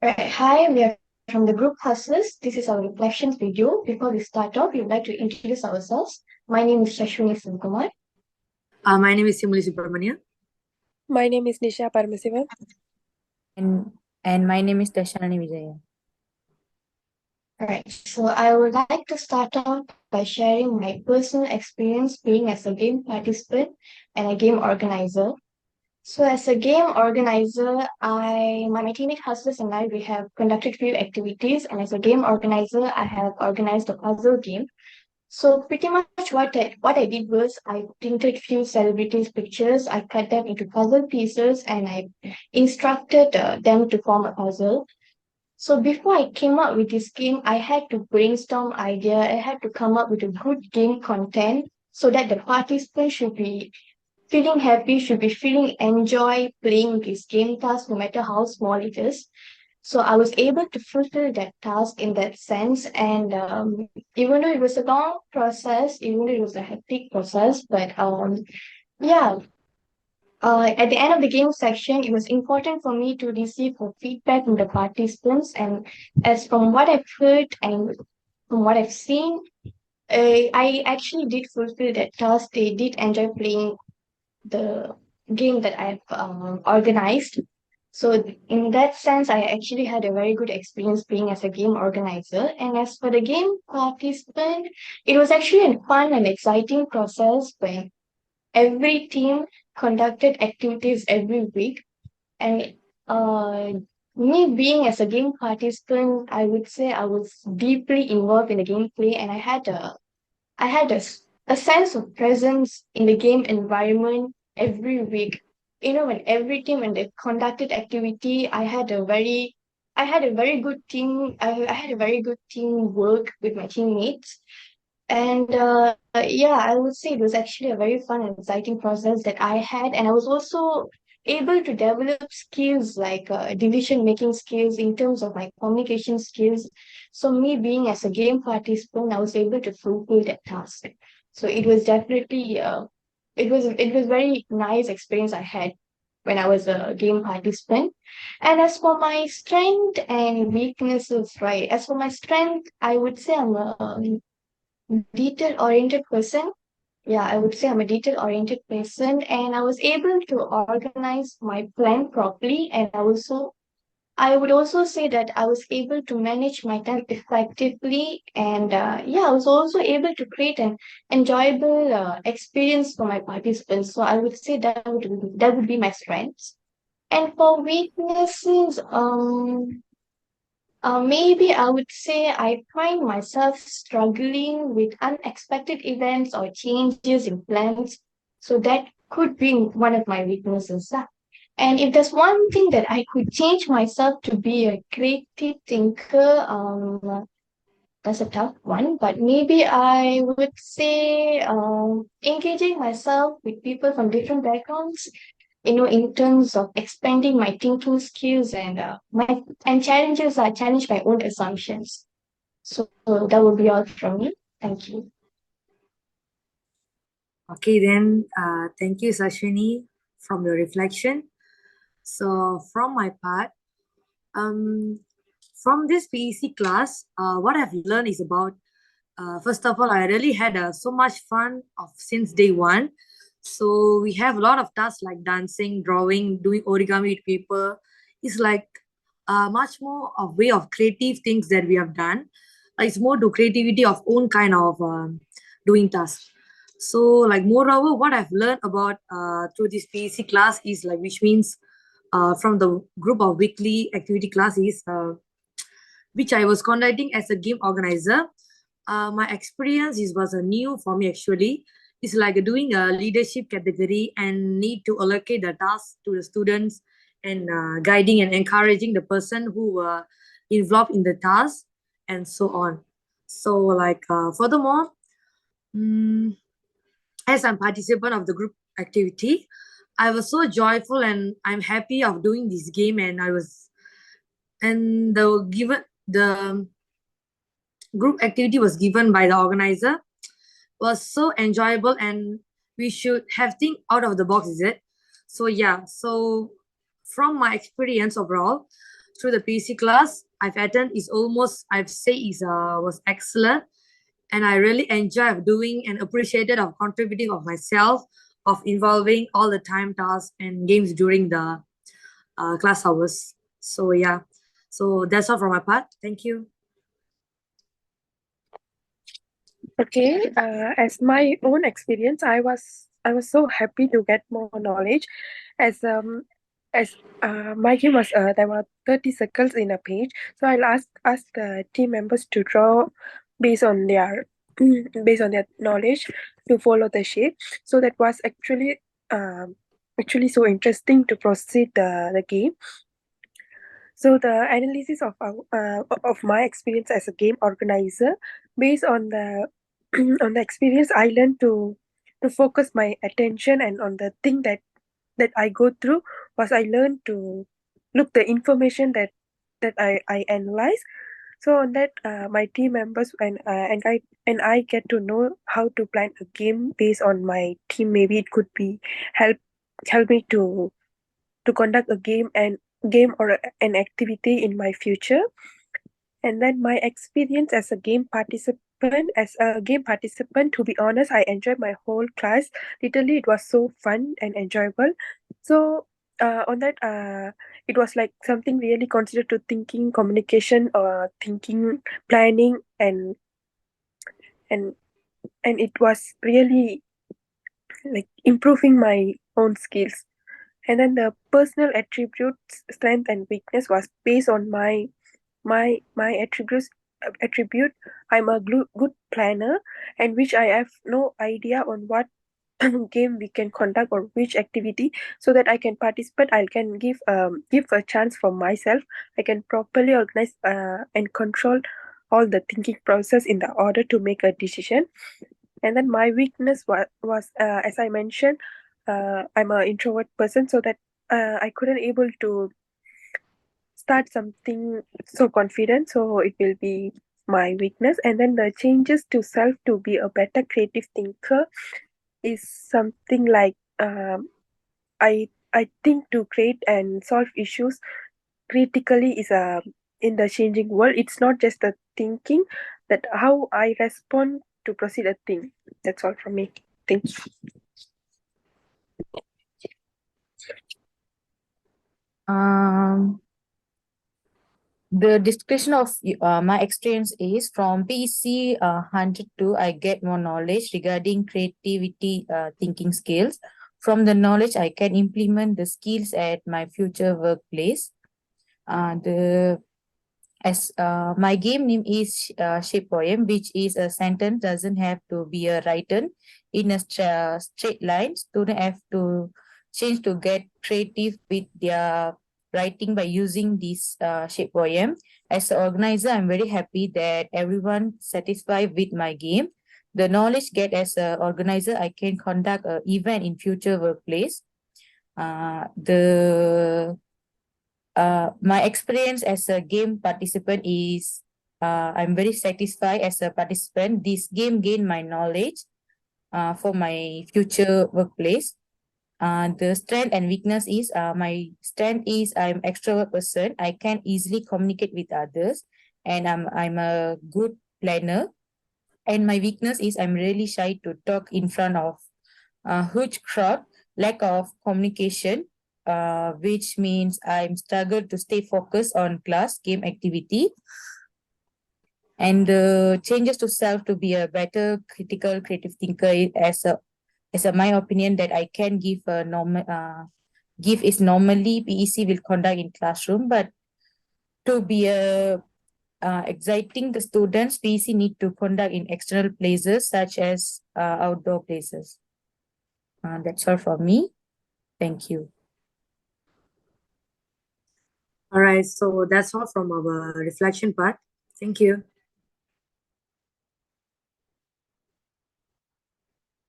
Right. Hi, we are from the group Hustlers. This is our reflections video. Before we start off, we would like to introduce ourselves. My name is Shashwini Sunkumar. My name is Simuli Subramania. My name is Nisha Paramasivam. And my name is Dashanani Vijaya. Alright, so I would like to start off by sharing my personal experience being as a game participant and a game organizer. So as a game organizer, my teammate Hustlers and I we have conducted few activities, and as a game organizer, I have organized a puzzle game. So pretty much what I did was I printed few celebrities' pictures, I cut them into puzzle pieces, and I instructed them to form a puzzle. So before I came up with this game, I had to brainstorm idea. I had to come up with a good game content so that the participants should be feeling happy, should be feeling enjoy playing this game task, no matter how small it is. So I was able to fulfill that task in that sense. And even though it was a long process, even though it was a hectic process, but yeah, at the end of the game section, it was important for me to receive feedback from the participants. And as from what I've heard and from what I've seen, I actually did fulfill that task. They did enjoy playing the game that I've organized. So in that sense, I actually had a very good experience being as a game organizer. And as for the game participant, it was actually a fun and exciting process where every team conducted activities every week. And uh, me being as a game participant, I would say I was deeply involved in the gameplay, and I had a sense of presence in the game environment every week. You know, when every team when they conducted activity, I had a very good team. I had a very good teamwork with my teammates. And yeah, I would say it was actually a very fun and exciting process that I had. And I was also able to develop skills like decision making skills in terms of my communication skills. So, me being as a game participant, I was able to fulfill that task. So, it was definitely, it was very nice experience I had when I was a game participant. And as for my strength and weaknesses, right? As for my strength, I would say I'm a detail oriented person. Yeah, I would say I'm a detail oriented person, and I was able to organize my plan properly. And I would also say that I was able to manage my time effectively. And yeah, I was also able to create an enjoyable experience for my participants. So I would say that would be my strengths. And for weaknesses, maybe I would say I find myself struggling with unexpected events or changes in plans. So that could be one of my weaknesses. And if there's one thing that I could change myself to be a creative thinker, that's a tough one, but maybe I would say engaging myself with people from different backgrounds, in terms of expanding my thinking skills and challenges are challenge my own assumptions. So that would be all from me. Thank you. Okay, then thank you, Sashini, from your reflection. So from my part, from this PEC class, what I've learned is about, first of all, I really had so much fun since day one. So we have a lot of tasks like dancing, drawing, doing origami with paper. It's like much more of way of creative things that we have done. It's more to creativity of own kind of doing tasks. So like moreover, what I've learned about through this PEC class is like, which means from the group of weekly activity classes, which I was conducting as a game organizer. My experience was a new for me actually. It's like doing a leadership category and need to allocate the task to the students and guiding and encouraging the person who were involved in the task and so on. So like furthermore, mm, as I'm participant of the group activity, I was so joyful and I'm happy of doing this game, and the group activity was given by the organizer was so enjoyable, and we should have think out of the box, is it? So yeah, so from my experience overall, through the PC class I've attended is almost, I've say is was excellent. And I really enjoy doing and appreciated of contributing of myself, of involving all the time tasks and games during the class hours. So yeah, so that's all from my part. Thank you. Okay, as my own experience, I was so happy to get more knowledge, as my game was there were 30 circles in a page, so I'll ask the team members to draw based on their based on their knowledge to follow the shape. So that was actually so interesting to proceed the game. So the analysis of my experience as a game organizer, based on the on the experience, I learned to focus my attention, and on the thing that I go through was I learned to look the information that I analyze. So on that, my team members and I get to know how to plan a game based on my team. Maybe it could be help help me to conduct a game or an activity in my future. And then my experience as a game participant, to be honest, I enjoyed my whole class. Literally, it was so fun and enjoyable. So on that, it was like something really considered to thinking, communication, or thinking, planning, and and it was really like improving my own skills. And then the personal attributes, strength and weakness, was based on my attribute. I'm a good planner, and which I have no idea on what game we can conduct or which activity, so that I can participate. I can give a chance for myself. I can properly organize and control all the thinking process in the order to make a decision. And then my weakness was as I mentioned, I'm an introvert person, so that I couldn't able to start something so confident, so it will be my weakness. And then the changes to self to be a better creative thinker is something like, I think to create and solve issues critically is in the changing world. It's not just the thinking, that how I respond to proceed a thing. That's all from me. Thank you. The description of my experience is from PC 102. I get more knowledge regarding creativity thinking skills. From the knowledge, I can implement the skills at my future workplace. My game name is Shape Poem, which is a sentence doesn't have to be written in a straight line. Students have to change to get creative with their writing by using this Shape Poem. As an organizer, I'm very happy that everyone satisfied with my game. The knowledge get as an organizer, I can conduct an event in future workplace. My experience as a game participant is I'm very satisfied as a participant. This game gained my knowledge for my future workplace. The strength and weakness is my strength is I'm extrovert person. I can easily communicate with others, and I'm a good planner. And my weakness is I'm really shy to talk in front of a huge crowd, lack of communication, which means I'm struggle to stay focused on class game activity. And the changes to self to be a better critical creative thinker as a my opinion that I can give a normal give is normally PEC will conduct in classroom, but to be a exciting the students, PEC need to conduct in external places such as outdoor places. That's all for me. Thank you. All right, so that's all from our reflection part. Thank you.